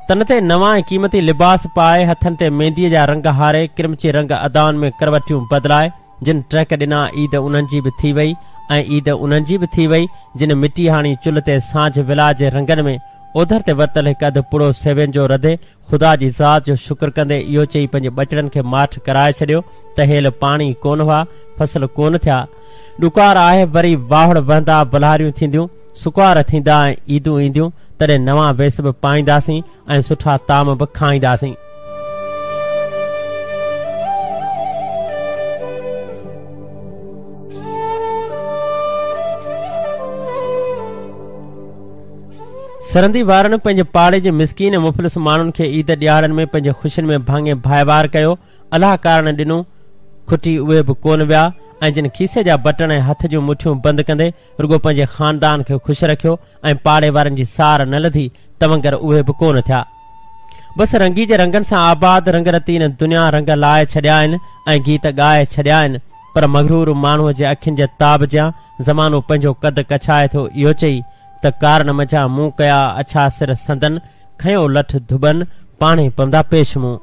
तन ते नवा ऐं क़ीमती लिबास पाए हथनि ते मेहंदीअ जा रंग हारे किरमची रंग अदाउनि में करवटियूं बदिलाए जिन ट्रैक ॾिना ईद उन्हनि जी बि थी वई ऐं ईद उन्हनि जी बि थी वई जिन मिटी हाणी चुल्ह ते सांझ विला जे रंगनि में ओधर ते वरतल हिकु अधु पुड़ो सेवन जो रधे ख़ुदा जी ज़ात जो शुक्र कंदे इहो चई पंहिंजे बचड़नि खे माठ कराए छॾियो त हेल पाणी कोन हुआ फसल कोन थिया ॾुकार आहे वरी वाहड़ वहंदा बलहारियूं थींदियूं सुकुवार थींदा ऐं ईदूं ईंदियूं तॾहिं नवां वेस बि पाईंदासीं ऐं सुठा ताम बि खाईंदासीं। सरंदी वारनि पंहिंजे पाड़े जे मिसकीन मुफ़लिस माण्हुनि खे ईद ॾियारनि में पंहिंजे ख़ुशियुनि में भाङे भाइवार कयो अलाह कारण ॾिनो खुटी उहे बि कोन विया ऐं जिन खीसे जा बटण ऐं हथ जूं मुठियूं बंदि कंदे रुगो पंहिंजे ख़ानदान खे ख़ुशि रखियो ऐं पाड़े वारनि जी सार न लधी तवंगर उहे बि कोन थिया। बसि रंगी जे रंगनि सां आबाद रंगरती न दुनिया रंग लाए छॾिया आहिनि ऐं गीत ॻाए छॾिया आहिनि पर मगरूर माण्हूअ जे अखियुनि जे ताब जा ज़मानो पंहिंजो कद कछाए थो इहो चई त कारण मचा मूं कया अछा सिर संदन खयो लठ धुबन पाणे पवंदा पेश मूं।